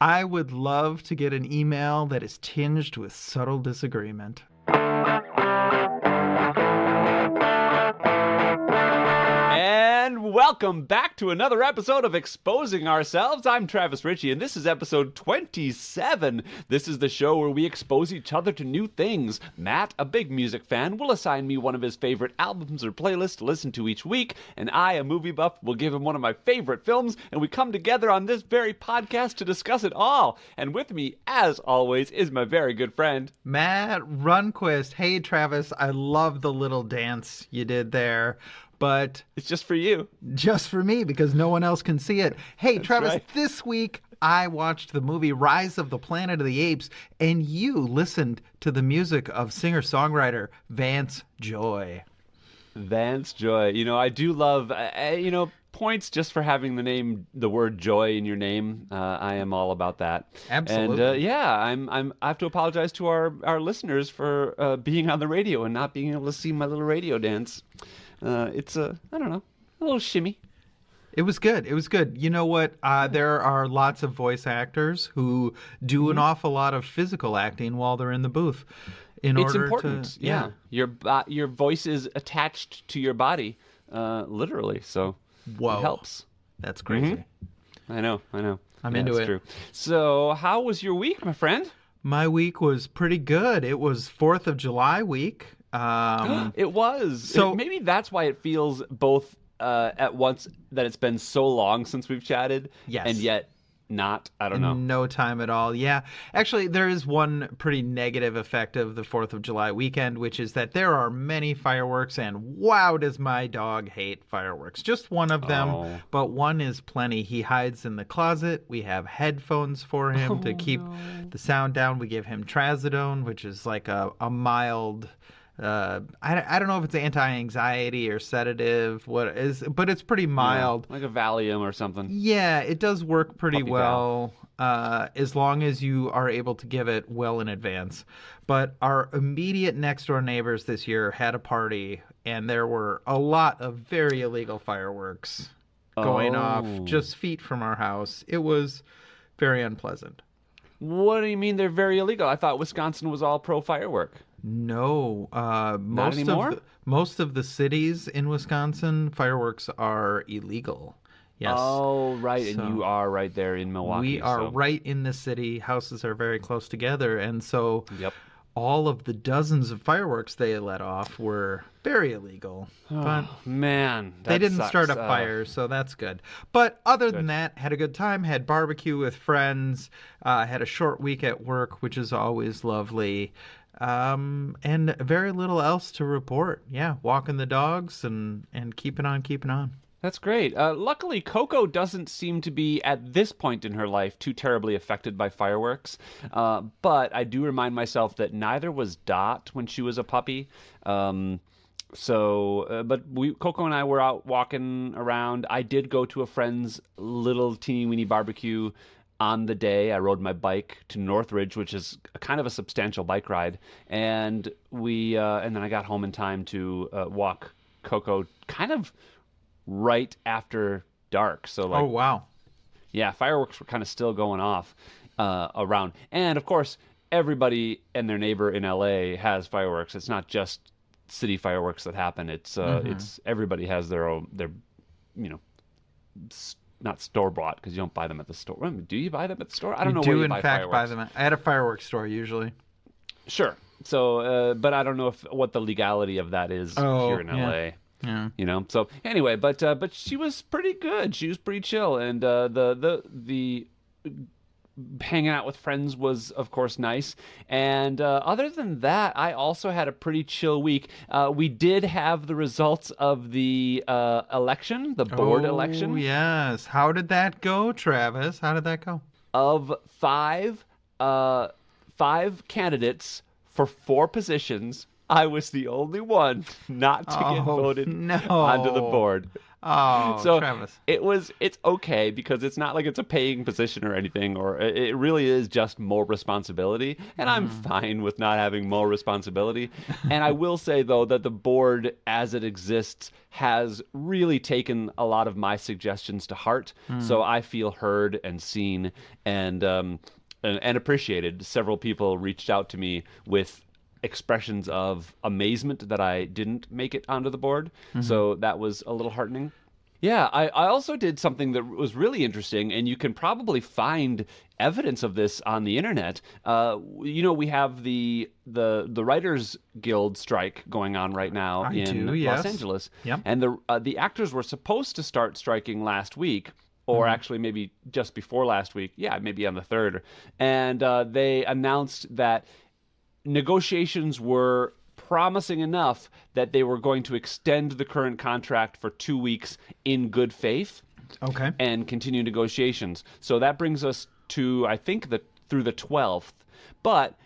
I would love to get an email that is tinged with subtle disagreement. And welcome back to another episode of Exposing Ourselves. I'm Travis Ritchie, and this is episode 27. This is the show where we expose each other to new things. Matt, a big music fan, will assign me one of his favorite albums or playlists to listen to each week, and I, a movie buff, will give him one of my favorite films, and we come together on this very podcast to discuss it all. And with me, as always, is my very good friend, Matt Runquist. Hey, Travis, I love the little dance you did there. But it's just for you. Just for me, because no one else can see it. Hey, That's Travis, right. This week I watched the movie Rise of the Planet of the Apes, and you listened to the music of singer-songwriter Vance Joy. Vance Joy. You know, I do love, points just for having the word joy in your name. I am all about that. Absolutely. And I have to apologize to our listeners for being on the radio and not being able to see my little radio dance. It's a little shimmy. It was good. It was good. You know what? There are lots of voice actors who do an awful lot of physical acting while they're in the booth. It's important. Yeah. Your voice is attached to your body, literally. So Whoa. It helps. That's crazy. I know. I'm into it. True. So how was your week, my friend? My week was pretty good. It was 4th of July week. It was. So maybe that's why it feels both at once that it's been so long since we've chatted, yes, and yet not. I don't know. No time at all. Yeah. Actually, there is one pretty negative effect of the 4th of July weekend, which is that there are many fireworks, and wow, does my dog hate fireworks. Just one of them, but one is plenty. He hides in the closet. We have headphones for him to keep the sound down. We give him trazodone, which is like a mild... I don't know if it's anti-anxiety or sedative, but it's pretty mild. Yeah, like a Valium or something. Yeah, it does work pretty Puppy well, as long as you are able to give it well in advance. But our immediate next-door neighbors this year had a party, and there were a lot of very illegal fireworks going off just feet from our house. It was very unpleasant. What do you mean they're very illegal? I thought Wisconsin was all pro-firework. No, Not anymore? Most of the cities in Wisconsin, fireworks are illegal. Yes. Oh, right, So and you are right there in Milwaukee. we are right in the city. Houses are very close together, and so Yep. all of the dozens of fireworks they let off were very illegal. But Oh, man. they that didn't sucks. start a fire, so that's good. But other than that, had a good time, had barbecue with friends, had a short week at work, which is always lovely. And very little else to report. Yeah, walking the dogs and keeping on. That's great. Luckily, Coco doesn't seem to be, at this point in her life, too terribly affected by fireworks. But I do remind myself that neither was Dot when she was a puppy. But Coco and I were out walking around. I did go to a friend's little teeny weeny barbecue on the day. I rode my bike to Northridge, which is kind of a substantial bike ride. And and then I got home in time to walk Coco kind of right after dark. So Oh, wow. yeah, fireworks were kind of still going off around. And of course, everybody and their neighbor in LA has fireworks. It's not just city fireworks that happen. It's everybody has their not store bought, because you don't buy them at the store. Do you buy them at the store? I don't know where you buy fireworks. Buy them at a fireworks store usually. Sure. So, but I don't know what the legality of that is here in LA. Yeah. You know. So anyway, but she was pretty good. She was pretty chill, and the hanging out with friends was, of course, nice. And other than that, I also had a pretty chill week. We did have the results of the election, the board election. Oh, yes. How did that go, Travis? How did that go? Of five candidates for 4 positions, I was the only one not to get voted onto the board. Oh, So Travis. it's okay because it's not like it's a paying position or anything, or it really is just more responsibility. And I'm fine with not having more responsibility. And I will say, though, that the board as it exists has really taken a lot of my suggestions to heart. So I feel heard and seen and appreciated. Several people reached out to me with expressions of amazement that I didn't make it onto the board. So that was a little heartening. Yeah, I also did something that was really interesting, and you can probably find evidence of this on the internet. We have the Writers Guild strike going on right now in Los Angeles, Yep. and the actors were supposed to start striking last week. Or actually, maybe just before last week. Yeah, maybe on the 3rd. And they announced that negotiations were promising enough that they were going to extend the current contract for 2 weeks in good faith. Okay. And continue negotiations. So that brings us to, I think, through the 12th. But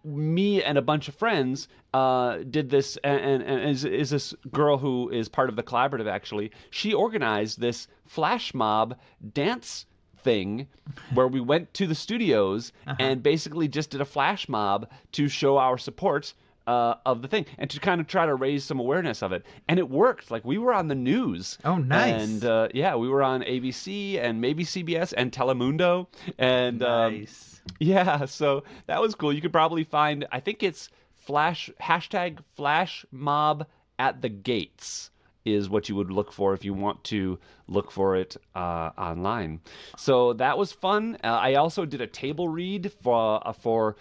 me and a bunch of friends did this, and is this girl who is part of the collaborative, actually. She organized this flash mob dance thing where we went to the studios and basically just did a flash mob to show our support of the thing and to kind of try to raise some awareness of it. And it worked. Like, we were on the news. Oh, nice. And we were on ABC and maybe CBS and Telemundo. And Nice. yeah, so that was cool. You could probably find, I think it's hashtag flash mob at the gates is what you would look for if you want to look for it online. So that was fun. I also did a table read for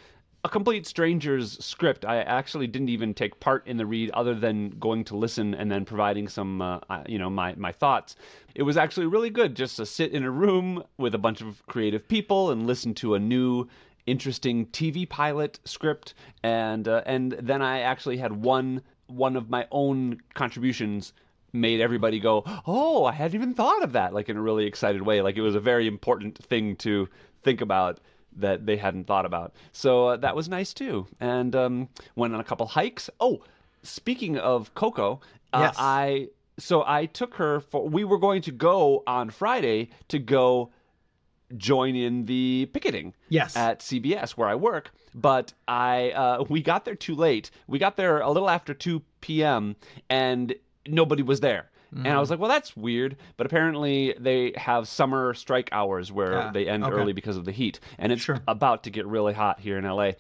a complete stranger's script. I actually didn't even take part in the read other than going to listen and then providing some, my thoughts. It was actually really good just to sit in a room with a bunch of creative people and listen to a new, interesting TV pilot script. And then I actually had one of my own contributions made everybody go, oh, I hadn't even thought of that, like in a really excited way. Like it was a very important thing to think about that they hadn't thought about. So that was nice too. And went on a couple hikes. Oh, speaking of Coco, Yes. I took her we were going to go on Friday to go join in the picketing Yes. at CBS where I work, but we got there too late. We got there a little after 2 p.m. and nobody was there. And I was like, well, that's weird. But apparently they have summer strike hours where they end early because of the heat. And it's about to get really hot here in LA.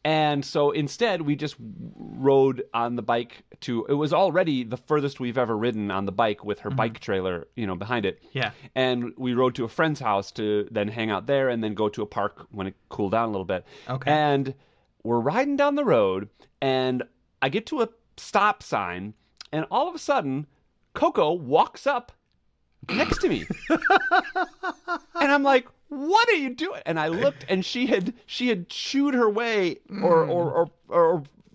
And so instead, we just rode on the bike it was already the furthest we've ever ridden on the bike with her bike trailer, behind it. Yeah. And we rode to a friend's house to then hang out there and then go to a park when it cooled down a little bit. Okay. And we're riding down the road and I get to a stop sign and all of a sudden, Coco walks up next to me. And I'm like, what are you doing? And I looked and she had chewed her way or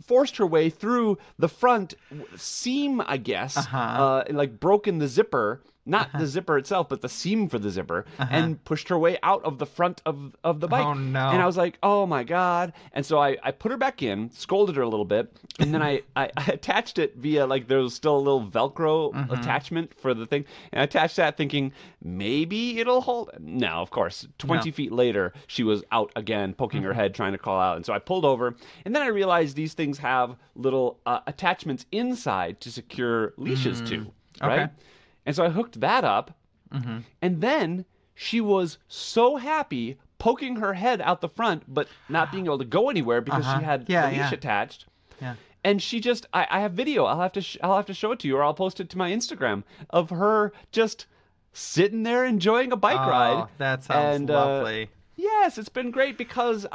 forced her way through the front seam, I guess, like broken the zipper, not the zipper itself, but the seam for the zipper, and pushed her way out of the front of the bike. Oh, no. And I was like, oh my God. And so I put her back in, scolded her a little bit, and then I attached it via, like, there was still a little Velcro attachment for the thing. And I attached that thinking, maybe it'll hold. No, of course. 20 feet later, she was out again, poking her head, trying to call out. And so I pulled over, and then I realized these things have little attachments inside to secure leashes to, right? Okay. And so I hooked that up, and then she was so happy poking her head out the front, but not being able to go anywhere because she had the leash attached. Yeah. And she just, I have video. I'll have to show it to you, or I'll post it to my Instagram of her just sitting there enjoying a bike ride. That sounds lovely. Yes, it's been great because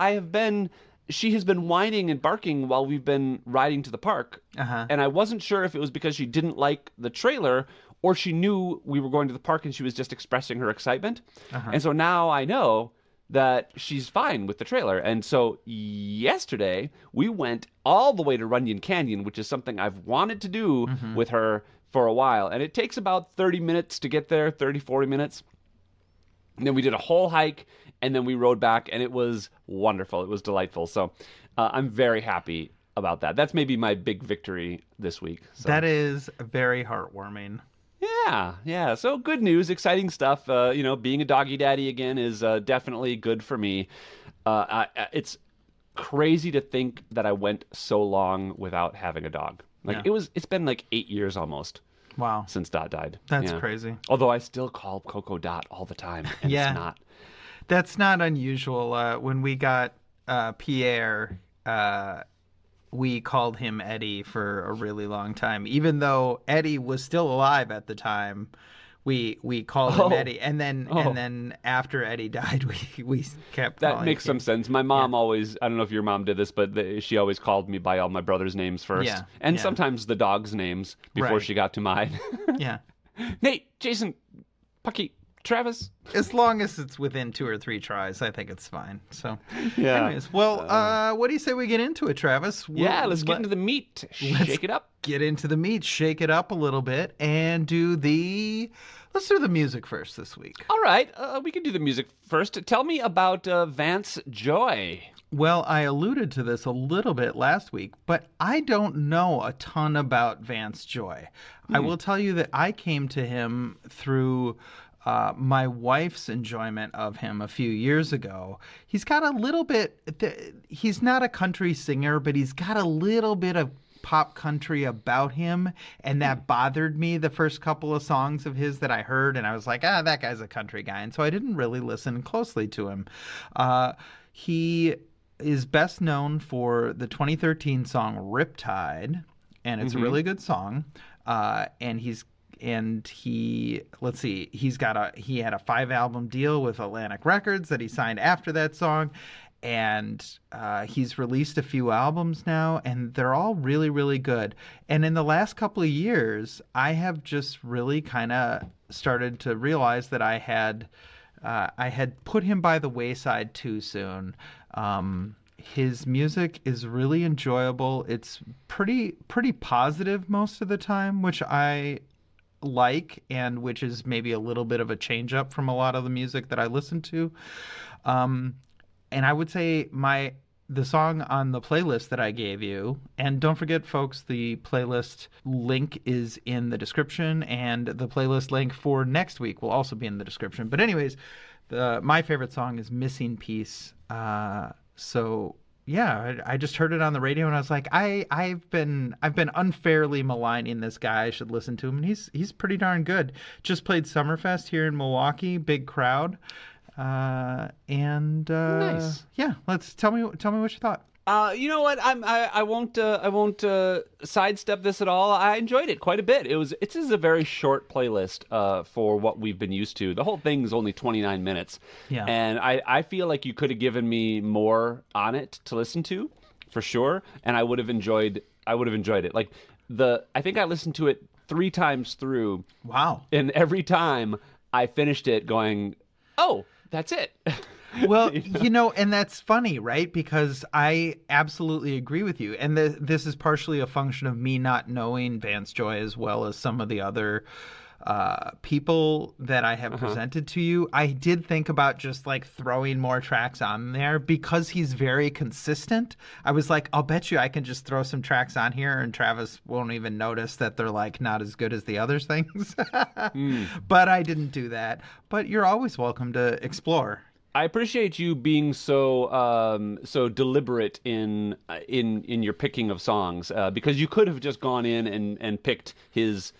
she has been whining and barking while we've been riding to the park. And I wasn't sure if it was because she didn't like the trailer or she knew we were going to the park and she was just expressing her excitement. And so now I know that she's fine with the trailer. And so yesterday we went all the way to Runyon Canyon, which is something I've wanted to do with her for a while. And it takes about 30 minutes to get there, 30, 40 minutes. And then we did a whole hike and then we rode back and it was wonderful. It was delightful. So I'm very happy about that. That's maybe my big victory this week. So. That is very heartwarming. Yeah. So good news, exciting stuff. Being a doggy daddy again is definitely good for me. It's crazy to think that I went so long without having a dog. Like Yeah. it's been like 8 years almost Wow. since Dot died. That's Yeah. crazy. Although I still call Coco Dot all the time, and Yeah. it's not. That's not unusual. When we got Pierre, we called him Eddie for a really long time. Even though Eddie was still alive at the time, we called him Eddie. And then after Eddie died, we kept That calling makes him. some sense. My mom always, I don't know if your mom did this, but she always called me by all my brother's names first. Yeah, And yeah. sometimes the dog's names before Right. she got to mine. Yeah. Nate, Jason, Pucky, Travis. As long as it's within 2 or 3 tries, I think it's fine. So, Yeah. anyways, well, what do you say we get into it, Travis? Yeah, let's get into the meat. Shake it up. Get into the meat, shake it up a little bit, and let's do the music first this week. All right, we can do the music first. Tell me about Vance Joy. Well, I alluded to this a little bit last week, but I don't know a ton about Vance Joy. I will tell you that I came to him through my wife's enjoyment of him a few years ago. He's got a little bit, he's not a country singer, but he's got a little bit of pop country about him, and that bothered me the first couple of songs of his that I heard, and I was like, that guy's a country guy, and so I didn't really listen closely to him. He is best known for the 2013 song Riptide, and it's a really good song. Let's see, he had a 5-album deal with Atlantic Records that he signed after that song, and he's released a few albums now, and they're all really, really good. And in the last couple of years, I have just really kind of started to realize that I had put him by the wayside too soon. His music is really enjoyable. It's pretty positive most of the time, which I like, and which is maybe a little bit of a change up from a lot of the music that I listen to. And I would say the song on the playlist that I gave you, and don't forget, folks, the playlist link is in the description, and the playlist link for next week will also be in the description. But anyways, my favorite song is Missing Piece. So yeah, I just heard it on the radio, and I was like, I've been unfairly maligning this guy. I should listen to him, and he's pretty darn good. Just played Summerfest here in Milwaukee, big crowd. Nice. Yeah, tell me what you thought. You know what? I won't sidestep this at all. I enjoyed it quite a bit. It's a very short playlist for what we've been used to. The whole thing's only 29 minutes. Yeah. And I feel like you could have given me more on it to listen to, for sure, and I would have enjoyed it. Like I think I listened to it 3 times through. Wow. And every time I finished it going, "Oh, that's it." Well, and that's funny, right? Because I absolutely agree with you. And this is partially a function of me not knowing Vance Joy as well as some of the other people that I have presented to you. I did think about just like throwing more tracks on there because he's very consistent. I was like, I'll bet you I can just throw some tracks on here and Travis won't even notice that they're like not as good as the other things. But I didn't do that. But you're always welcome to explore. I appreciate you being so deliberate in your picking of songs, because you could have just gone in and picked his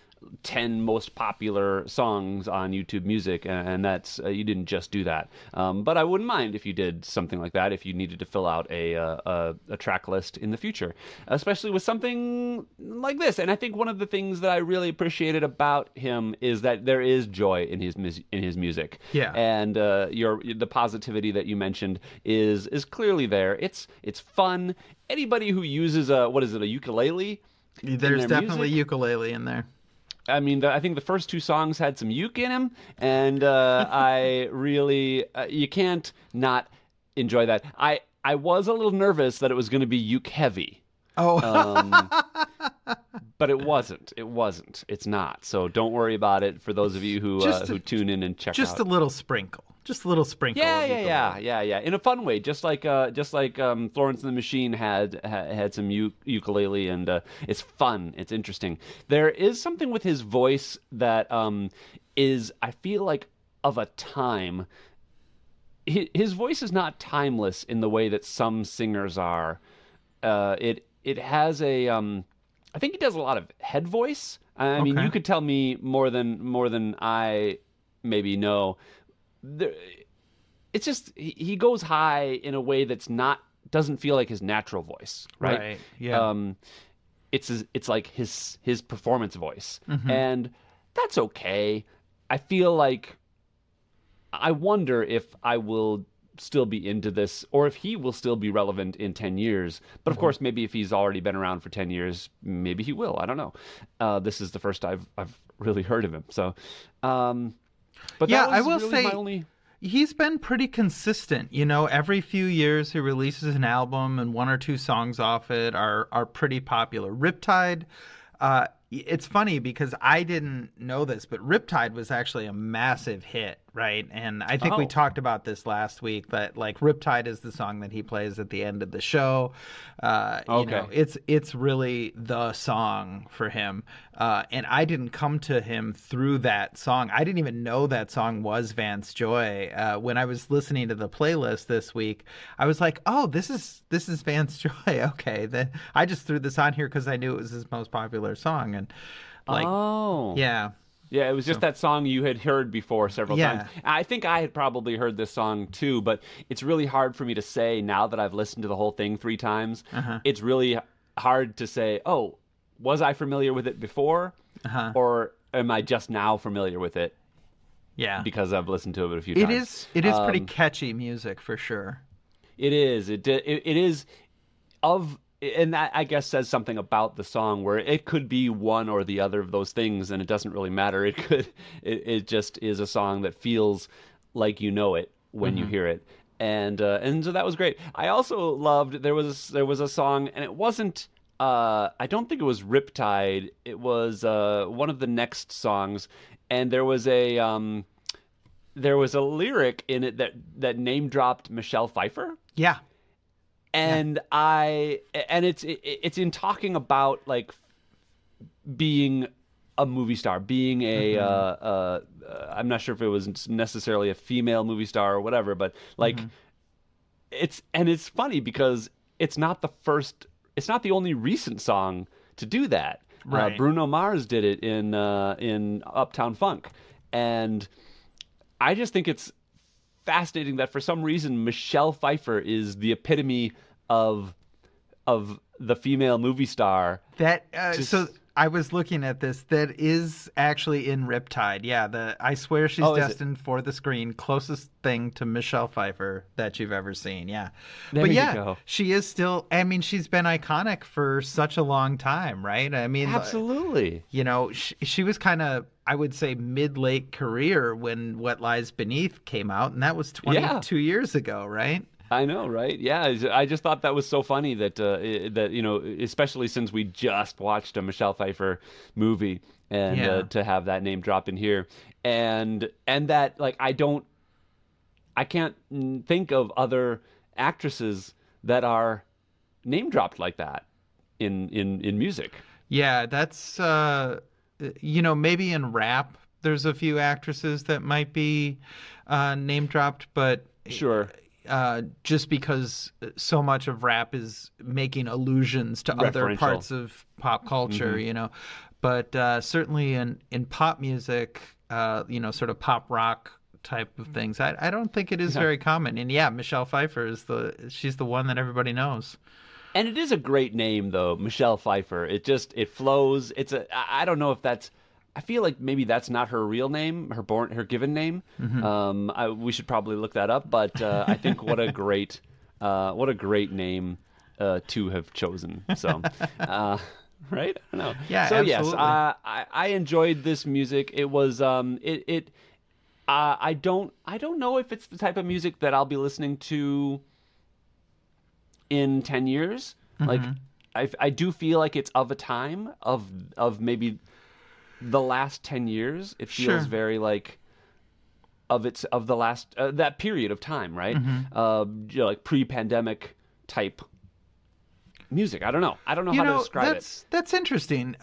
10 most popular songs on YouTube Music, and that's you didn't just do that. But I wouldn't mind if you did something like that if you needed to fill out a track list in the future, especially with something like this. And I think one of the things that I really appreciated about him is that there is joy in his music. Yeah. And the positivity that you mentioned is clearly there. It's fun. Anybody who uses a ukulele? There's definitely ukulele in there. I mean, I think the first 2 songs had some uke in them, and I really you can't not enjoy that. I was a little nervous that it was going to be uke heavy. Oh. But it wasn't. It's not. So don't worry about it for those of you who tune in and check out. Just a little sprinkle. Just a little sprinkle. Yeah, of yeah, yeah, ukulele. yeah, yeah. In a fun way, just like Florence and the Machine had some ukulele, and it's fun. It's interesting. There is something with his voice that is, I feel like, of a time. His voice is not timeless in the way that some singers are. It has a I think he does a lot of head voice. I mean, Okay. you could tell me more than I maybe know. There, it's just he goes high in a way that's not doesn't feel like his natural voice, right? Right. Yeah. It's like his performance voice, Hmm. and that's okay. I feel like I wonder if I will still be into this or if he will still be relevant in 10 years. But of course, maybe if he's already been around for 10 years, maybe he will. I don't know. This is the first I've really heard of him. So, but Yeah, that I was will really say my only. he's been pretty consistent. Every few years he releases an album, and one or two songs off it are pretty popular. Riptide, it's funny because I didn't know this, but Riptide was actually a massive hit, right? And I think we Oh, talked about this last week that like Riptide is the song that he plays at the end of the show. okay. It's really the song for him. And I didn't come to him through that song. I didn't even know that song was Vance Joy. When I was listening to the playlist this week, I was like, "Oh, this is Vance Joy." Okay, I just threw this on here because I knew it was his most popular song, and like, Oh. yeah, Yeah, it was just that song you had heard before several times. yeah, I think I had probably heard this song too, but it's really hard for me to say now that I've listened to the whole thing 3 times. uh-huh, It's really hard to say, oh, was I familiar with it before? uh-huh, Or am I just now familiar with it yeah. because I've listened to it a few It times? is pretty catchy music for sure. It is. It is of, and that I guess says something about the song where it could be one or the other of those things, and it doesn't really matter. It just is a song that feels like you know it when you hear it, and so that was great. I also loved there was a song, and it wasn't. I don't think it was Riptide. It was one of the next songs, and there was a lyric in it that name dropped Michelle Pfeiffer. Yeah, yeah. And it's in talking about like being a movie star, being I'm not sure if it was necessarily a female movie star or whatever, but like it's funny because it's not the only recent song to do that. Right. Bruno Mars did it in Uptown Funk, and I just think it's fascinating that for some reason Michelle Pfeiffer is the epitome of the female movie star. That Just- so I was looking at this. That is actually in Riptide. Yeah, I swear she's Oh, is it? destined for the screen. Closest thing to Michelle Pfeiffer that you've ever seen. Yeah, There but you yeah, go. she is still. I mean, she's been iconic for such a long time, right? I mean, Absolutely. she was kind of, I would say, mid-late career when What Lies Beneath came out, and that was 22 years ago, right? I know, right? Yeah, I just thought that was so funny that especially since we just watched a Michelle Pfeiffer movie, and Yeah. to have that name drop in here, and that like I can't think of other actresses that are name dropped like that in music. Yeah, that's maybe in rap there's a few actresses that might be name dropped, but Sure. just because so much of rap is making allusions to other Referential. parts of pop culture, but certainly in pop music, sort of pop rock type of things, I don't think it is very common. And yeah, Michelle Pfeiffer she's the one that everybody knows. And it is a great name, though, Michelle Pfeiffer. It flows. I don't know if I feel like maybe that's not her real name, her given name. We should probably look that up. But I think what a great name to have chosen. So, right? I don't know. Yeah, So absolutely. yes, I enjoyed this music. It was I don't know if it's the type of music that I'll be listening to in 10 years. Like I do feel like it's of a time of maybe the last 10 years. It feels Sure. very like of the last that period of time, right? Like pre-pandemic type music. I don't know how to describe it. That's interesting.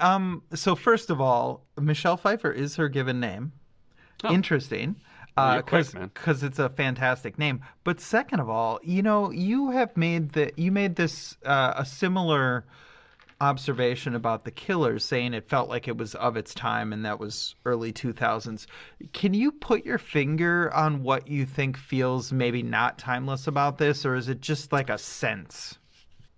So first of all, Michelle Pfeiffer is her given name. Oh. Interesting. You're quick, man. Because it's a fantastic name. But second of all, you made this a similar observation about The Killers, saying it felt like it was of its time, and that was early 2000s. Can you put your finger on what you think feels maybe not timeless about this, or is it just like a sense?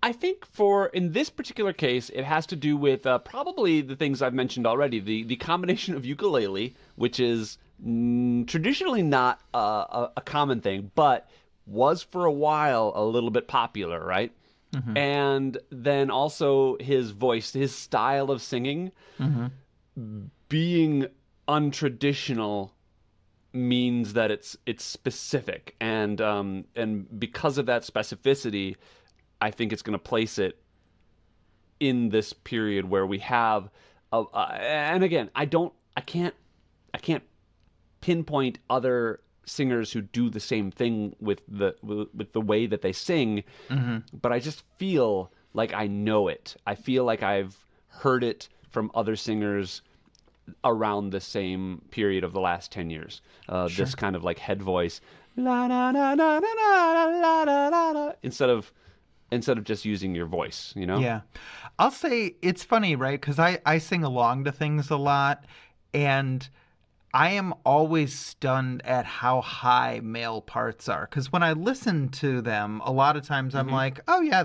I think in this particular case, it has to do with probably the things I've mentioned already. The combination of ukulele, which is traditionally not a common thing, but was for a while a little bit popular, right? Mm-hmm. And then also his voice, his style of singing, being untraditional means that it's specific, and because of that specificity, I think it's going to place it in this period where we have, and again, I can't pinpoint other singers who do the same thing with the way that they sing, but I just feel like I know it. I feel like I've heard it from other singers around the same period of the last 10 years. Sure. This kind of like head voice, la la la la la la la la la, instead of just using your voice, Yeah. I'll say it's funny, right? Because I sing along to things a lot, and I am always stunned at how high male parts are. Because when I listen to them, a lot of times I'm like, oh yeah,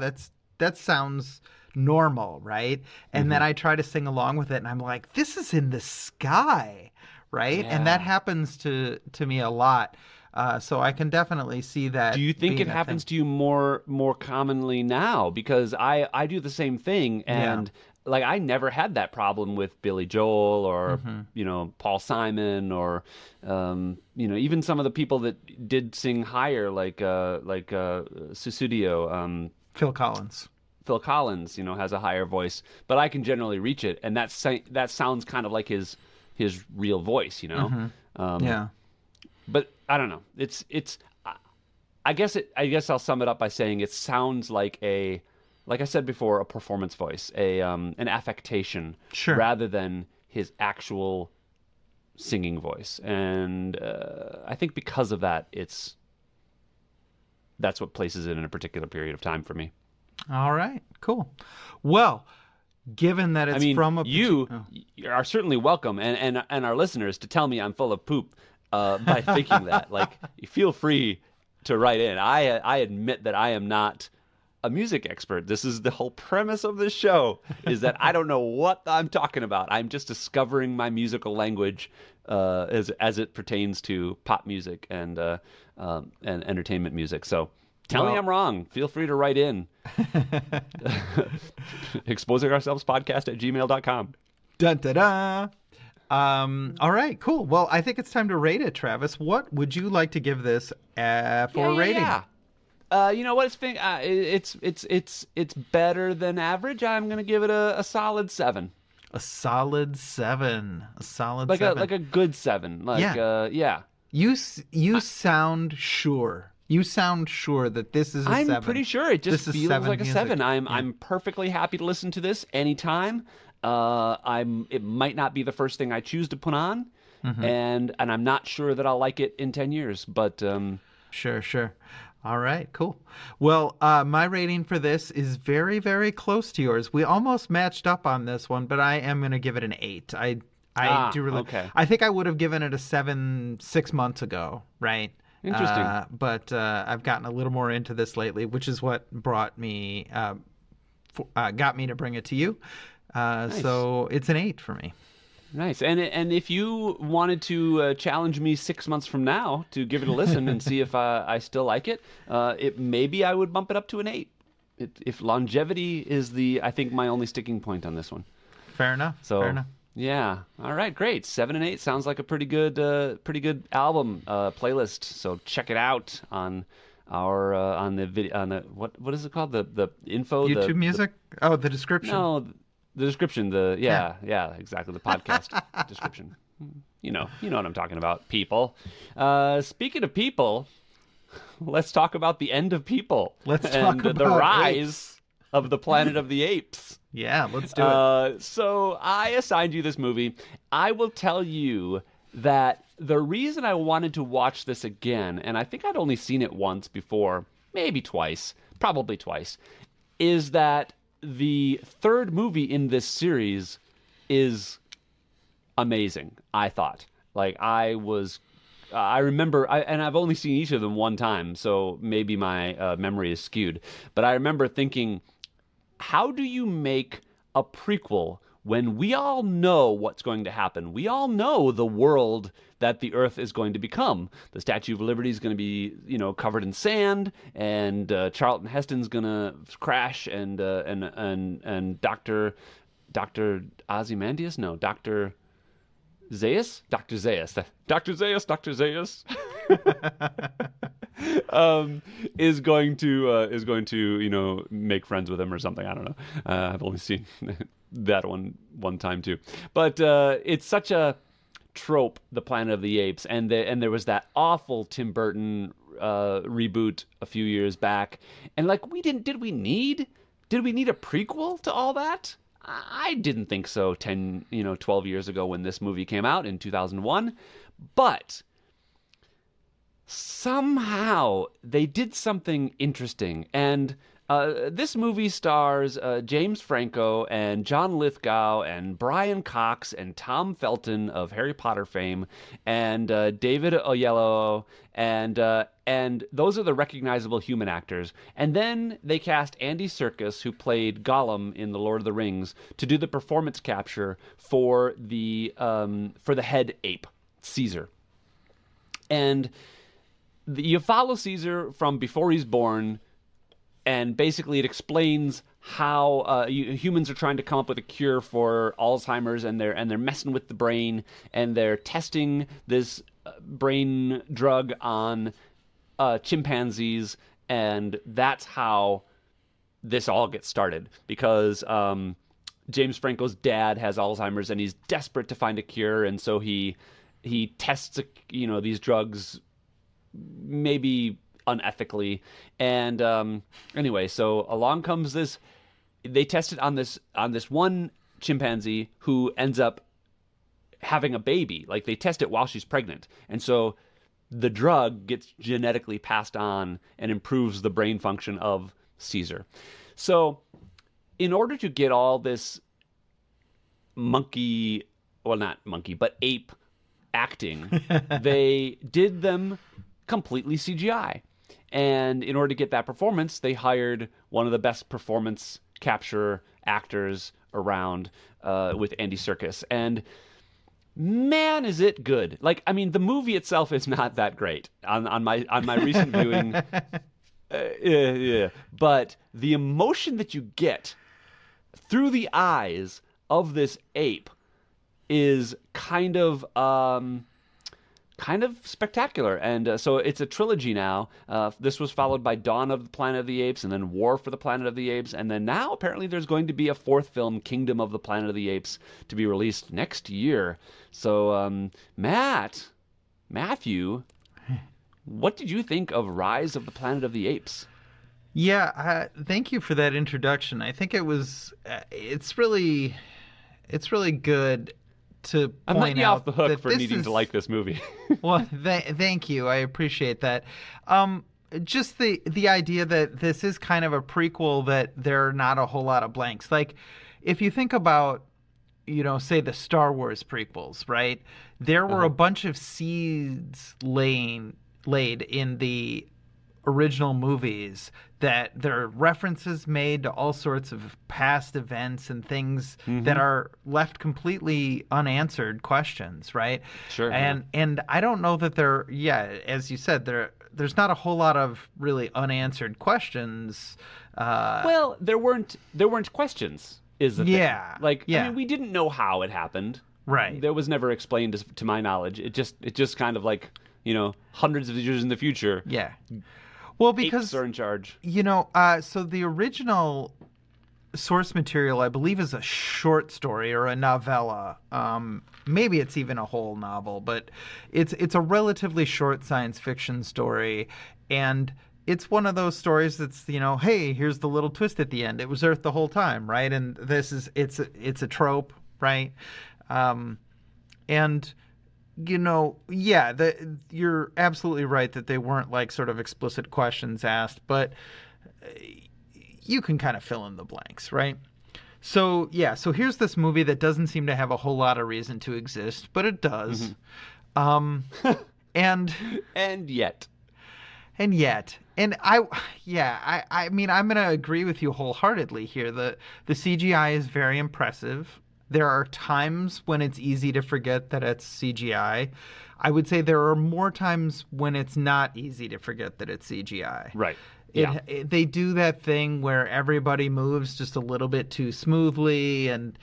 that sounds normal, right? And then I try to sing along with it, and I'm like, this is in the sky, right? Yeah. And that happens to me a lot. So I can definitely see that. Do you think it happens to you more commonly now? Because I do the same thing, and like I never had that problem with Billy Joel or Paul Simon or even some of the people that did sing higher, like Susudio, Phil Collins. Phil Collins, has a higher voice, but I can generally reach it, and that sounds kind of like his real voice, Yeah. But I don't know. I guess I'll sum it up by saying it sounds like like I said before, a performance voice, an affectation, sure, rather than his actual singing voice. And I think because of that, that's what places it in a particular period of time for me. All right, cool. Well, given that it's you are certainly welcome, and our listeners, to tell me I'm full of poop by thinking that. Like, feel free to write in. I admit that I am not a music expert. This is the whole premise of this show, is that I don't know what I'm talking about. I'm just discovering my musical language as it pertains to pop music and entertainment music. So tell me I'm wrong. Feel free to write in. exposingourselvespodcast@gmail.com. Dun, da, da. All right, cool. Well, I think it's time to rate it, Travis. What would you like to give this for a rating? Yeah. You know what? It's better than average. I'm gonna give it a solid 7. A solid 7. A solid like 7. Like a good 7. Yeah. You sound sure. You sound sure that this is a 7. I'm pretty sure it just feels like a 7. I'm perfectly happy to listen to this anytime. It might not be the first thing I choose to put on, and I'm not sure that I'll like it in 10 years, but Sure. All right, cool. Well, my rating for this is very, very close to yours. We almost matched up on this one, but I am going to give it an 8. I do really. Okay. I think I would have given it a 7 6 months ago, right? Interesting. But I've gotten a little more into this lately, which is what got me to bring it to you. Nice. So it's an 8 for me. Nice. And if you wanted to challenge me 6 months from now to give it a listen and see if I still like it, maybe I would bump it up to an 8. If longevity is I think my only sticking point on this one. Fair enough. Yeah. All right. Great. 7 and 8 sounds like a pretty good album playlist. So check it out on our on the video on the what is it called, the info, YouTube music. The description. No. The description, exactly, the podcast description. You know what I'm talking about, people. Speaking of people, let's talk about the end of people. Let's talk and about the rise apes. of the Planet of the Apes. Yeah, let's do it. So I assigned you this movie. I will tell you that the reason I wanted to watch this again, and I think I'd only seen it once before, maybe twice, probably twice, is that the third movie in this series is amazing, I thought. Like, I remember, and I've only seen each of them one time, so maybe my memory is skewed, but I remember thinking, how do you make a prequel when we all know what's going to happen? We all know the world that the Earth is going to become. The Statue of Liberty is going to be, covered in sand, and Charlton Heston's going to crash, and Dr. Ozymandias? No, Dr. Zaius? Dr. Zaius. Dr. Zaius, Dr. Zaius. Is going to make friends with him or something. I don't know. I've only seen that one time too. But it's such a trope, the Planet of the Apes, and there was that awful Tim Burton reboot a few years back, and like did we need a prequel to all that? I didn't think so 12 years ago when this movie came out in 2001, but somehow they did something interesting. And this movie stars James Franco and John Lithgow and Brian Cox and Tom Felton of Harry Potter fame, and David Oyelowo, and those are the recognizable human actors. And then they cast Andy Serkis, who played Gollum in The Lord of the Rings, to do the performance capture for the head ape, Caesar. And you follow Caesar from before he's born, and basically it explains how humans are trying to come up with a cure for Alzheimer's, and they're messing with the brain, and they're testing this brain drug on chimpanzees, and that's how this all gets started, because James Franco's dad has Alzheimer's, and he's desperate to find a cure, and so he tests these drugs maybe unethically, and anyway, so along comes this. They test it on this one chimpanzee who ends up having a baby. Like, they test it while she's pregnant, and so the drug gets genetically passed on and improves the brain function of Caesar. So in order to get all this ape acting, they did them completely CGI. And in order to get that performance, they hired one of the best performance capture actors around, with Andy Serkis. And man, is it good. Like, I mean, the movie itself is not that great on my recent viewing. Yeah. But the emotion that you get through the eyes of this ape is kind of spectacular. And so it's a trilogy now. This was followed by Dawn of the Planet of the Apes, and then War for the Planet of the Apes, and then now apparently there's going to be a fourth film, Kingdom of the Planet of the Apes, to be released next year. So Matthew, what did you think of Rise of the Planet of the Apes? Yeah, thank you for that introduction. I think it's really good to point I'm letting you out off the hook that for needing to like this movie. Well, thank you. I appreciate that. Just the idea that this is kind of a prequel, that there are not a whole lot of blanks. Like, if you think about, say the Star Wars prequels, right? There were a bunch of seeds laid in the original movies, that there are references made to all sorts of past events and things that are left completely unanswered questions, right? Sure. And I don't know that as you said, there's not a whole lot of really unanswered questions. Well, there weren't questions, is the thing. Yeah. Like, I mean, we didn't know how it happened. Right. That was never explained to my knowledge. It just kind of like, hundreds of years in the future. Yeah. Well, because apes are in charge. So the original source material, I believe, is a short story or a novella. Maybe it's even a whole novel, but it's a relatively short science fiction story, and it's one of those stories that's, hey, here's the little twist at the end. It was Earth the whole time, right? And it's a trope, right? And you're absolutely right that they weren't like sort of explicit questions asked, but you can kind of fill in the blanks, right? So here's this movie that doesn't seem to have a whole lot of reason to exist, but it does. Mm-hmm. And yet. And I mean, I'm going to agree with you wholeheartedly here. The CGI is very impressive. There are times when it's easy to forget that it's CGI. I would say there are more times when it's not easy to forget that it's CGI. Right. They do that thing where everybody moves just a little bit too smoothly, and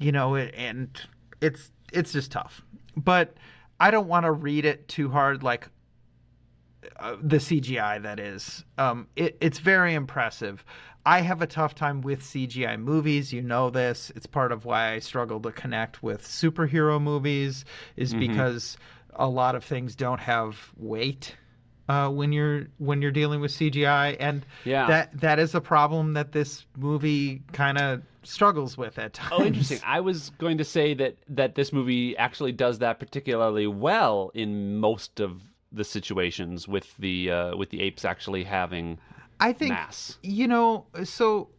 and it's just tough. But I don't want to read it too hard, like the CGI, that is. It's very impressive. I have a tough time with CGI movies. You know this. It's part of why I struggle to connect with superhero movies, is because a lot of things don't have weight when you're dealing with CGI, and that is a problem that this movie kind of struggles with at times. Oh, interesting. I was going to say that this movie actually does that particularly well in most of the situations with the apes actually having mass. So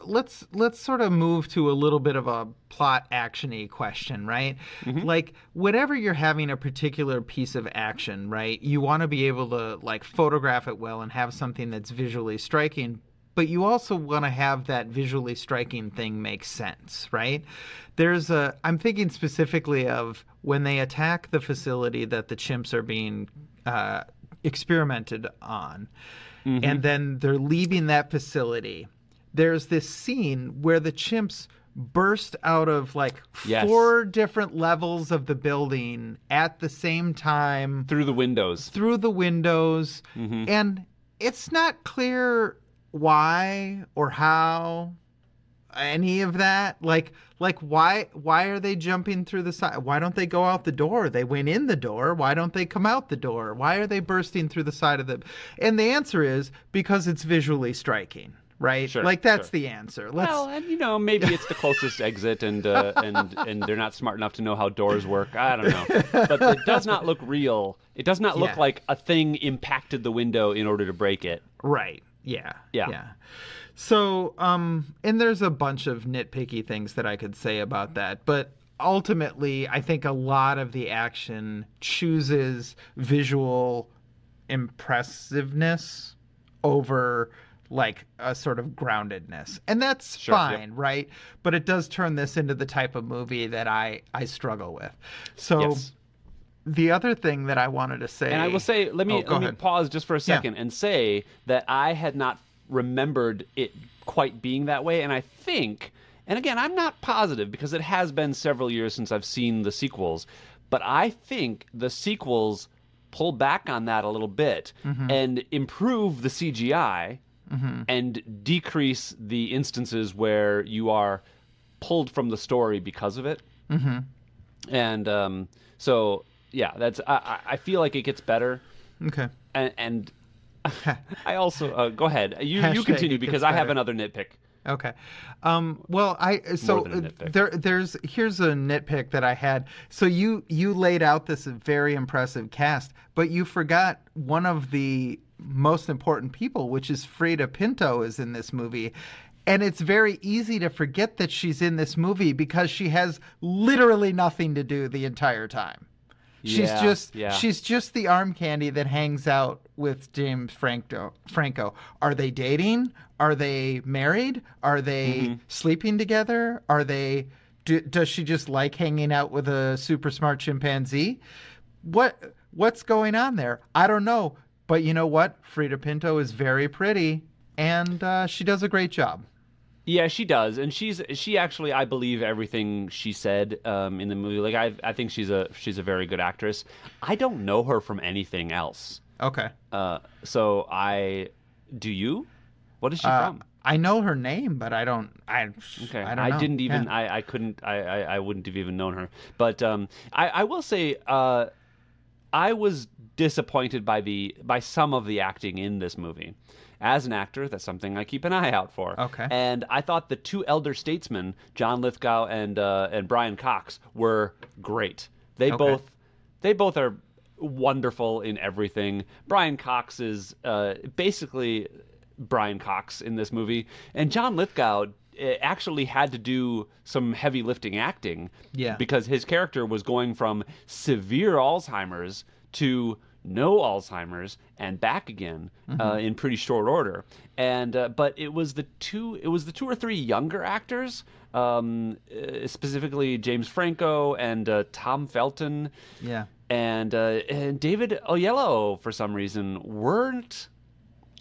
let's sort of move to a little bit of a plot action-y question, right? Like, whenever you're having a particular piece of action, right, you want to be able to like photograph it well and have something that's visually striking, but you also want to have that visually striking thing make sense, right? I'm thinking specifically of when they attack the facility that the chimps are being experimented on, and then they're leaving that facility. There's this scene where the chimps burst out of like 4 different levels of the building at the same time. Through the windows. And it's not clear why or how any of that. Like why are they jumping through the side? Why don't they go out the door? They went in the door. Why don't they come out the door? Why are they bursting through the side of the... And the answer is because it's visually striking. Right? Sure, that's the answer. Well, and maybe it's the closest exit, and they're not smart enough to know how doors work. I don't know. But it does not look real. It does not look like a thing impacted the window in order to break it. Right. Yeah. So, and there's a bunch of nitpicky things that I could say about that, but ultimately, I think a lot of the action chooses visual impressiveness over like a sort of groundedness. And that's fine, right? But it does turn this into the type of movie that I struggle with. So the other thing that I wanted to say... And I will say, let me pause just for a second and say that I had not remembered it quite being that way. And I think, and again, I'm not positive because it has been several years since I've seen the sequels, but I think the sequels pull back on that a little bit and improve the CGI and decrease the instances where you are pulled from the story because of it. And so, that's I feel like it gets better. Okay. And I also go ahead. You continue because I have another nitpick. Okay. Well, here's a nitpick that I had. So you laid out this very impressive cast, but you forgot one of the most important people, which is Frida Pinto, is in this movie. And it's very easy to forget that she's in this movie because she has literally nothing to do the entire time. She's just the arm candy that hangs out with James Franco. Are they dating? Are they married? Are they sleeping together? Does she just like hanging out with a super smart chimpanzee? What's going on there? I don't know. But you know what? Frida Pinto is very pretty, and she does a great job. Yeah, she does, and she actually, I believe everything she said in the movie. Like I think she's a very good actress. I don't know her from anything else. Okay. Do you? What is she from? I know her name, but I don't. Okay, I don't I know. didn't even. Yeah. I couldn't. I wouldn't have even known her. But I will say, I was disappointed by some of the acting in this movie. As an actor, that's something I keep an eye out for. Okay. And I thought the two elder statesmen, John Lithgow and Brian Cox, were great. They Okay. both are wonderful in everything. Brian Cox is basically Brian Cox in this movie, and John Lithgow actually had to do some heavy lifting acting Yeah. because his character was going from severe Alzheimer's to no Alzheimer's and back again in pretty short order. And but it was the two or three younger actors, specifically James Franco and Tom Felton Yeah. and David Oyelowo for some reason weren't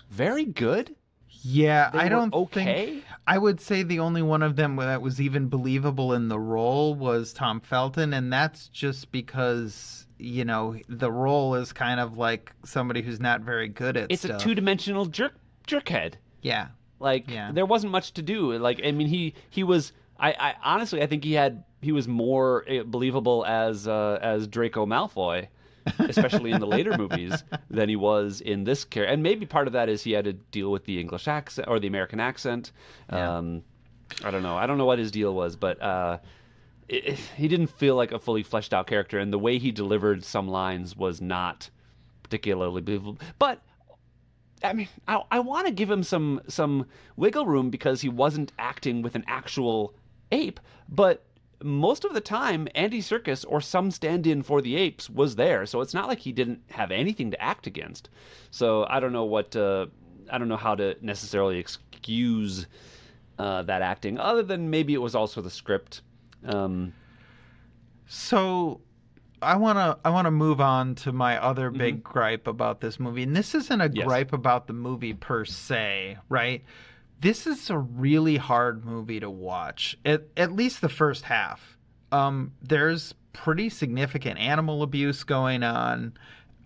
very good. Yeah, They I were don't okay. think I would say the only one of them that was even believable in the role was Tom Felton, and that's just because, the role is kind of like somebody who's not very good at It's stuff. a two-dimensional jerkhead. Yeah. Like Yeah. there wasn't much to do. Like I mean, he was. I honestly I think he was more believable as Draco Malfoy, especially in the later movies, than he was in this character. And maybe part of that is he had to deal with the English accent or the American accent. Yeah. I don't know. I don't know what his deal was, but he didn't feel like a fully fleshed out character, and the way he delivered some lines was not particularly believable. But I mean, I want to give him some wiggle room because he wasn't acting with an actual ape, but most of the time, Andy Serkis or some stand-in for the apes was there, so it's not like he didn't have anything to act against. So I don't know I don't know how to necessarily excuse that acting, other than maybe it was also the script. So I wanna move on to my other big gripe about this movie. And this isn't a Yes. gripe about the movie per se, right? This is a really hard movie to watch. At least the first half. There's pretty significant animal abuse going on.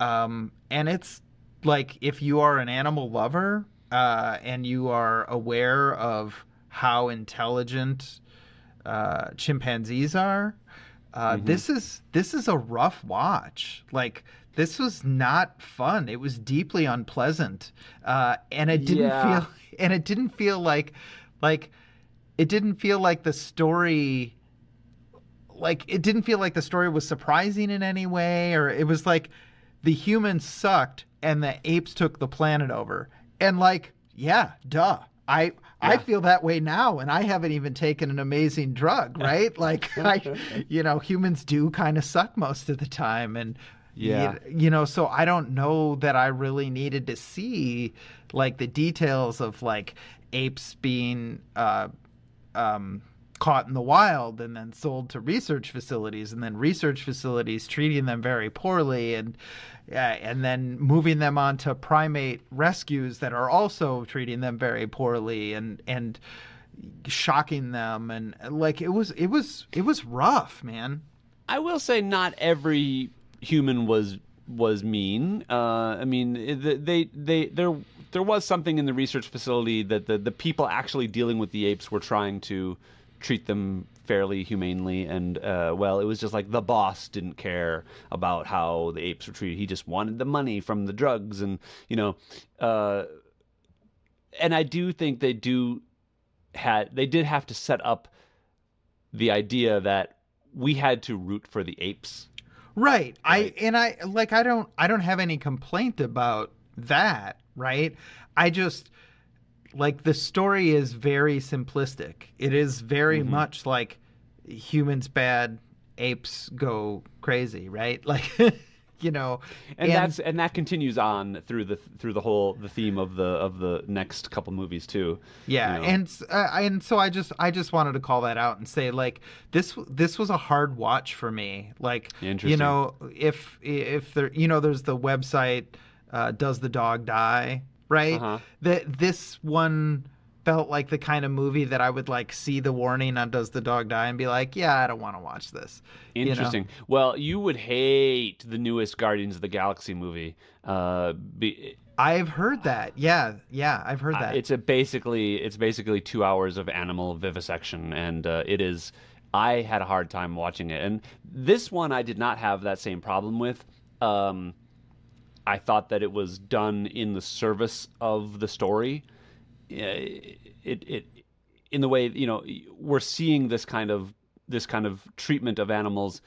And it's like if you are an animal lover, and you are aware of how intelligent chimpanzees are, this is a rough watch. Like this was not fun. It was deeply unpleasant, and it didn't Yeah. feel. And it didn't feel like it didn't feel like the story. Like it didn't feel like the story was surprising in any way, or it was like the humans sucked and the apes took the planet over. And like, yeah, duh. I feel that way now, and I haven't even taken an amazing drug, right? Like, humans do kind of suck most of the time, and Yeah. so I don't know that I really needed to see like the details of like apes being caught in the wild and then sold to research facilities, and then research facilities treating them very poorly, and then moving them on to primate rescues that are also treating them very poorly, and shocking them, and like it was rough, man. I will say not every human was mean. I mean, there was something in the research facility that the people actually dealing with the apes were trying to treat them fairly humanely, and well, it was just like the boss didn't care about how the apes were treated. He just wanted the money from the drugs, and and I do think they did have to set up the idea that we had to root for the apes. Right. Right. I don't have any complaint about that, right? I just like the story is very simplistic. It is very much like humans bad, apes go crazy, right? Like And that continues on through the whole theme of the next couple movies too. yeah, and so I just wanted to call that out and say like this was a hard watch for me. Like Interesting. if there there's the website Does the Dog Die, right? Uh-huh. This one felt like the kind of movie that I would like see the warning on Does the Dog Die and be like, yeah, I don't want to watch this. Interesting. Well, you would hate the newest Guardians of the Galaxy movie. I've heard that. Yeah, I've heard that. It's basically 2 hours of animal vivisection, and it is. I had a hard time watching it, and this one I did not have that same problem with. I thought that it was done in the service of the story. It in the way, we're seeing this kind of treatment of animals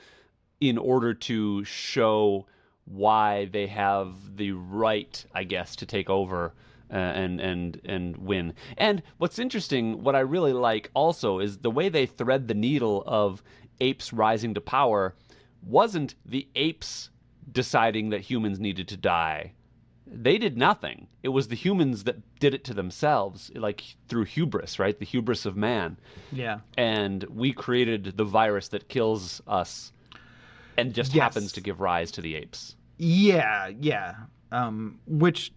in order to show why they have the right, I guess, to take over and win. And what's interesting, what I really like also, is the way they thread the needle of apes rising to power wasn't the apes deciding that humans needed to die. They did nothing. It was the humans that did it to themselves, like through hubris, right? The hubris of man. Yeah. And we created the virus that kills us and just happens to give rise to the apes. Yeah. Which,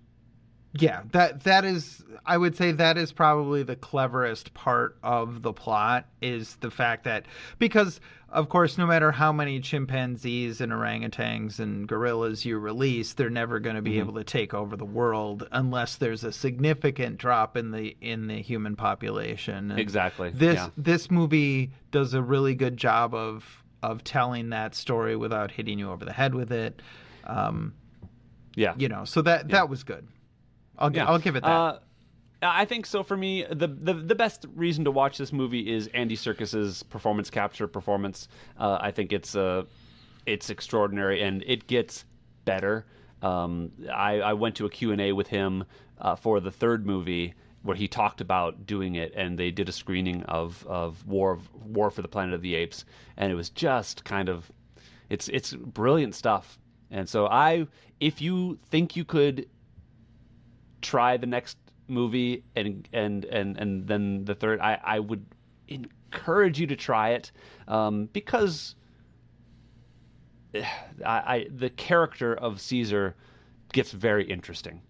yeah, that is, I would say that is probably the cleverest part of the plot, is the fact that, because of course, no matter how many chimpanzees and orangutans and gorillas you release, they're never going to be able to take over the world unless there's a significant drop in the human population. And exactly. This movie does a really good job of telling that story without hitting you over the head with it. So that was good. I'll give it that. I think so. For me, the best reason to watch this movie is Andy Serkis's performance. I think it's extraordinary, and it gets better. I went to a Q&A with him for the third movie, where he talked about doing it, and they did a screening of War for the Planet of the Apes, and it was just kind of, it's brilliant stuff. And so if you think you could try the next movie and then the third, I would encourage you to try it, because the character of Caesar gets very interesting,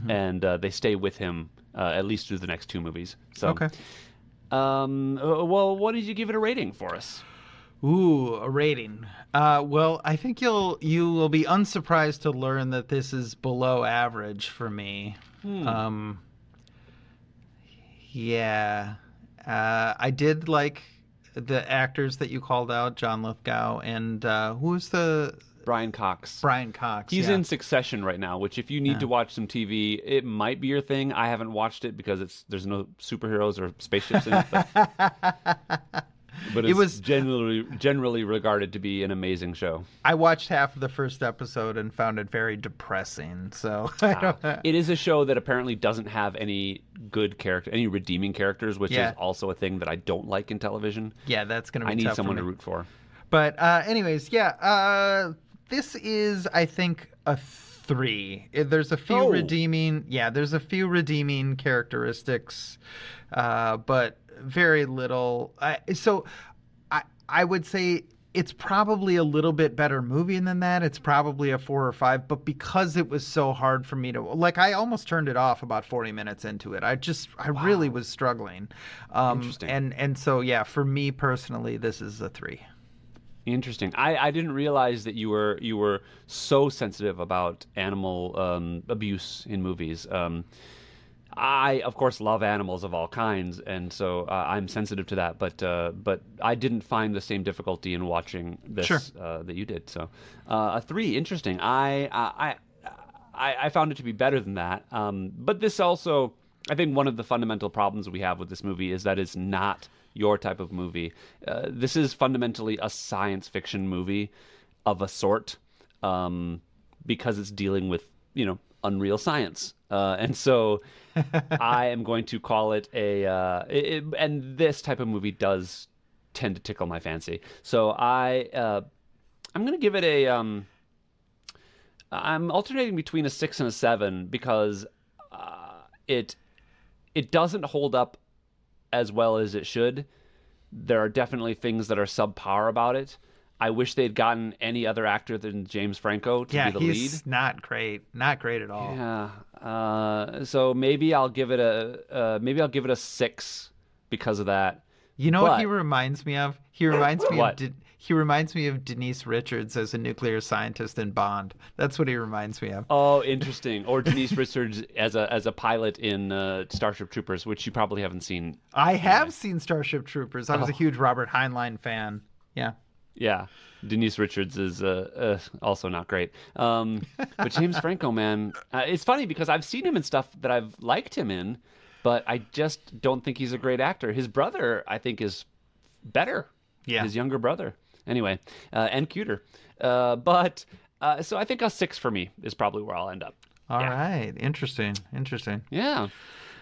and they stay with him at least through the next two movies. So, okay. Well, what did you give it a rating for us? Ooh, a rating. Well, I think you will be unsurprised to learn that this is below average for me. Yeah. I did like the actors that you called out, John Lithgow, and who's the... Brian Cox. He's in Succession right now, which if you need to watch some TV, it might be your thing. I haven't watched it because there's no superheroes or spaceships in it. But it was generally regarded to be an amazing show. I watched half of the first episode and found it very depressing. So it is a show that apparently doesn't have any good character, any redeeming characters, which is also a thing that I don't like in television. Yeah, that's going to be tough. I need someone to root for. But anyways, this is, I think, a 3. There's a few redeeming. Yeah, there's a few redeeming characteristics, but very little. I would say it's probably a little bit better movie than that. It's probably a 4 or 5, but because it was so hard for me to, I almost turned it off about 40 minutes into it. I really was struggling. Interesting. And so, for me personally, this is a 3. Interesting. I didn't realize that you were so sensitive about animal abuse in movies. I, of course, love animals of all kinds, and so I'm sensitive to that. But I didn't find the same difficulty in watching this that you did. So a 3, interesting. I found it to be better than that. But this also, I think, one of the fundamental problems we have with this movie is that it's not your type of movie. This is fundamentally a science fiction movie of a sort, because it's dealing with unreal science. And so I am going to call it and this type of movie does tend to tickle my fancy. So I'm going to give it I'm alternating between a 6 and a 7 because it doesn't hold up as well as it should. There are definitely things that are subpar about it. I wish they'd gotten any other actor than James Franco to be the lead. Yeah, he's not great at all. Yeah. So maybe I'll give it a 6 because of that. You know what he reminds me of? He reminds me what? He reminds me of Denise Richards as a nuclear scientist in Bond. That's what he reminds me of. Oh, interesting. Or Denise Richards as a pilot in Starship Troopers, which you probably haven't seen. I have seen Starship Troopers. I was a huge Robert Heinlein fan. Yeah. Yeah. Denise Richards is also not great. But James Franco, man, it's funny because I've seen him in stuff that I've liked him in, but I just don't think he's a great actor. His brother, I think, is better. Yeah. His younger brother. Anyway, and cuter. So I think a 6 for me is probably where I'll end up. All right. Interesting. Yeah.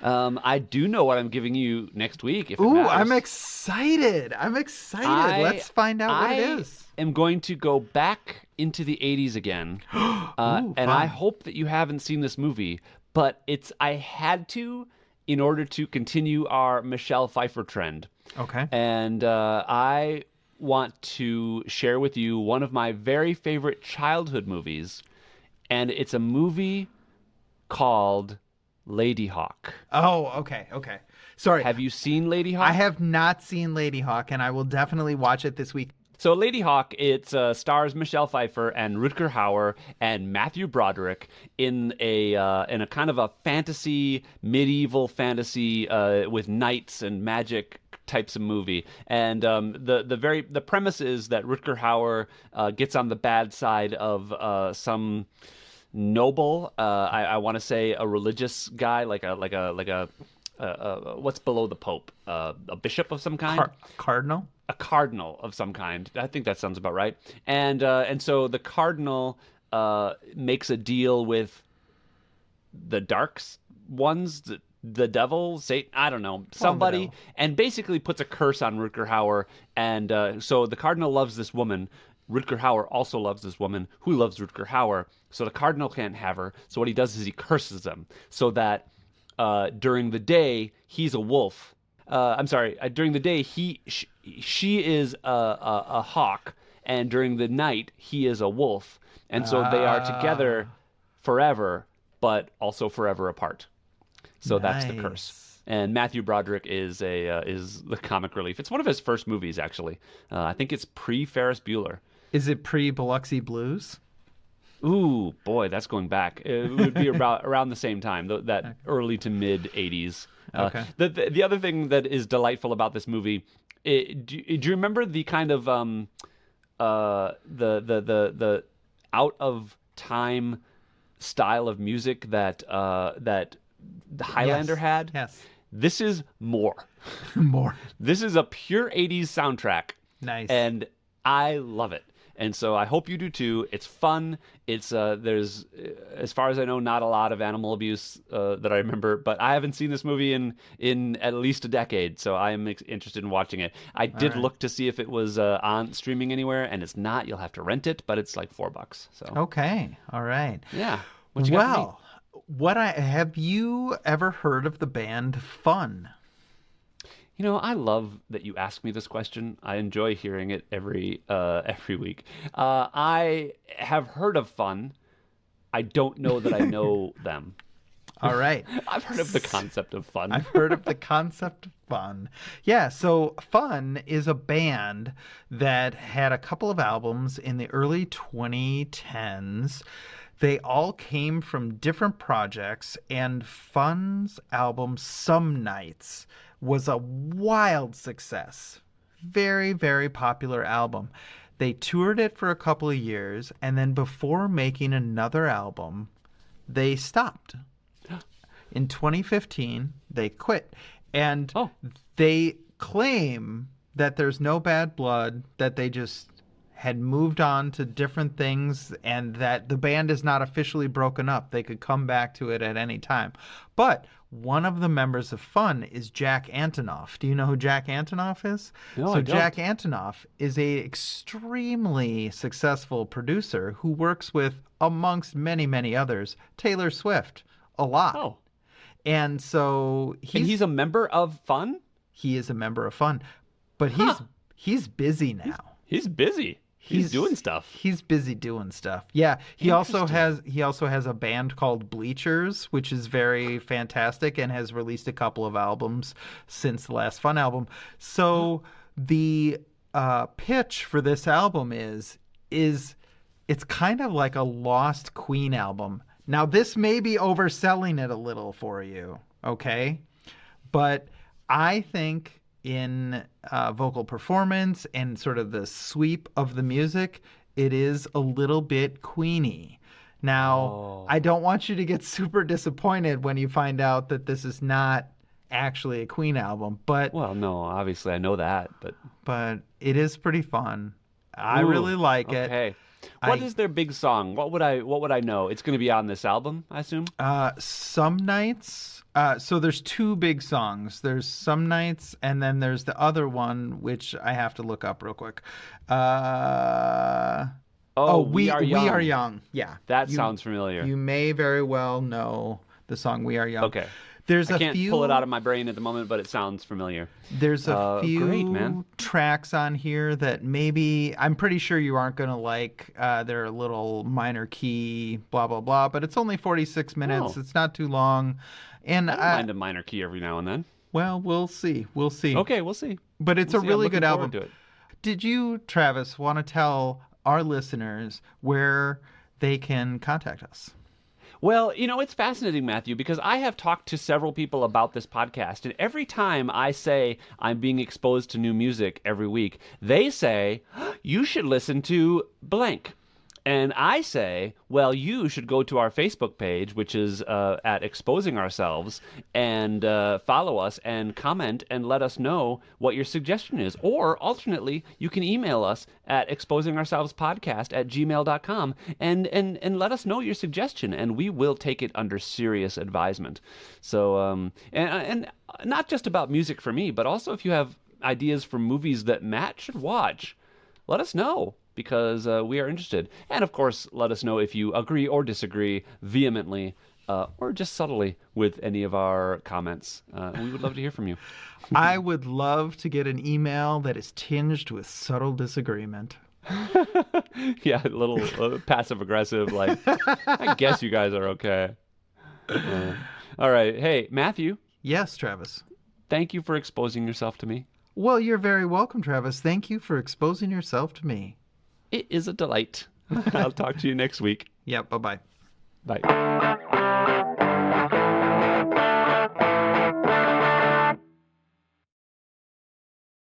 I do know what I'm giving you next week. If it Ooh, matters. I'm excited. Let's find out what it is. I am going to go back into the 80s again. And fun. I hope that you haven't seen this movie, but I had to in order to continue our Michelle Pfeiffer trend. Okay. And I want to share with you one of my very favorite childhood movies. And it's a movie called Lady Hawk. Oh, okay. Sorry. Have you seen Lady Hawk? I have not seen Lady Hawk, and I will definitely watch it this week. So Lady Hawk, it stars Michelle Pfeiffer and Rutger Hauer and Matthew Broderick in a kind of a fantasy, medieval fantasy with knights and magic types of movie. And the premise is that Rutger Hauer gets on the bad side of some noble. I want to say a religious guy, like a what's below the Pope, a bishop of some kind, Cardinal. A cardinal of some kind. I think that sounds about right. And so the cardinal makes a deal with the dark ones, the devil, Satan, I don't know, somebody, and basically puts a curse on Rutger Hauer. And so the cardinal loves this woman. Rutger Hauer also loves this woman who loves Rutger Hauer. So the cardinal can't have her. So what he does is he curses them so that during the day he's a wolf. During the day she is a hawk, and during the night he is a wolf, and so they are together forever, but also forever apart. So that's the curse. And Matthew Broderick is the comic relief. It's one of his first movies, actually. I think it's pre-Ferris Bueller. Is it pre-Biloxi Blues? Ooh, boy, that's going back. It would be around the same time, that early to mid 80s. Okay. The other thing that is delightful about this movie, do you remember the kind of the out of time style of music that the Highlander had? Yes. This is more. More. This is a pure 80s soundtrack. Nice. And I love it. And so I hope you do too. It's fun. It's there's, as far as I know, not a lot of animal abuse that I remember. But I haven't seen this movie in at least a decade, so I am interested in watching it. I did look to see if it was on streaming anywhere, and it's not. You'll have to rent it, but it's like $4. So okay, all right. Yeah. What you got for me? Have you ever heard of the band Fun? You know, I love that you ask me this question. I enjoy hearing it every week. I have heard of Fun. I don't know that I know them. All right. I've heard of the concept of Fun. I've heard of the concept of Fun. Yeah, so Fun is a band that had a couple of albums in the early 2010s. They all came from different projects, and Fun's album Some Nights was a wild success. Very, very popular album. They toured it for a couple of years, and then before making another album, they stopped. In 2015, they quit. And they claim that there's no bad blood, that they just had moved on to different things, and that the band is not officially broken up. They could come back to it at any time. But one of the members of Fun is Jack Antonoff. Do you know who Jack Antonoff is? No, so I don't. Jack Antonoff is a extremely successful producer who works with, amongst many, many others, Taylor Swift a lot. Oh. And so he's a member of Fun? He is a member of Fun. But he's busy now. He's busy. He's doing stuff. He's busy doing stuff. Yeah. He also has a band called Bleachers, which is very fantastic and has released a couple of albums since the last Fun album. So the pitch for this album is it's kind of like a lost Queen album. Now, this may be overselling it a little for you, okay? But I think in vocal performance and sort of the sweep of the music, it is a little bit Queeny. Now, I don't want you to get super disappointed when you find out that this is not actually a Queen album, but Well, no, obviously I know that, but it is pretty fun. I really like it. Okay. What is their big song? What would I know? It's going to be on this album, I assume? Some Nights. So there's two big songs. There's Some Nights, and then there's the other one, which I have to look up real quick. We Are Young. We Are Young. Yeah. That sounds familiar. You may very well know the song We Are Young. Okay. There's I can't pull it out of my brain at the moment, but it sounds familiar. There's a few great, man. tracks on here that maybe I'm pretty sure you aren't going to like. They're a little minor key, blah, blah, blah. But it's only 46 minutes. Oh. It's not too long. And I don't mind a minor key every now and then. Well, we'll see. We'll see. Okay, we'll see. But it's We'll a see. really I'm good looking album. forward to it. Did you, Travis, want to tell our listeners where they can contact us? Well, it's fascinating, Matthew, because I have talked to several people about this podcast, and every time I say I'm being exposed to new music every week, they say, you should listen to blank. And I say, well, you should go to our Facebook page, which is at Exposing Ourselves, and follow us and comment and let us know what your suggestion is. Or alternately, you can email us at exposingourselvespodcast@gmail.com and let us know your suggestion, and we will take it under serious advisement. So, and not just about music for me, but also if you have ideas for movies that Matt should watch, let us know. Because we are interested. And, of course, let us know if you agree or disagree vehemently or just subtly with any of our comments. We would love to hear from you. I would love to get an email that is tinged with subtle disagreement. Yeah, a little passive-aggressive, like, I guess you guys are okay. All right. Hey, Matthew. Yes, Travis. Thank you for exposing yourself to me. Well, you're very welcome, Travis. Thank you for exposing yourself to me. It is a delight. I'll talk to you next week. Yeah, bye-bye. Bye.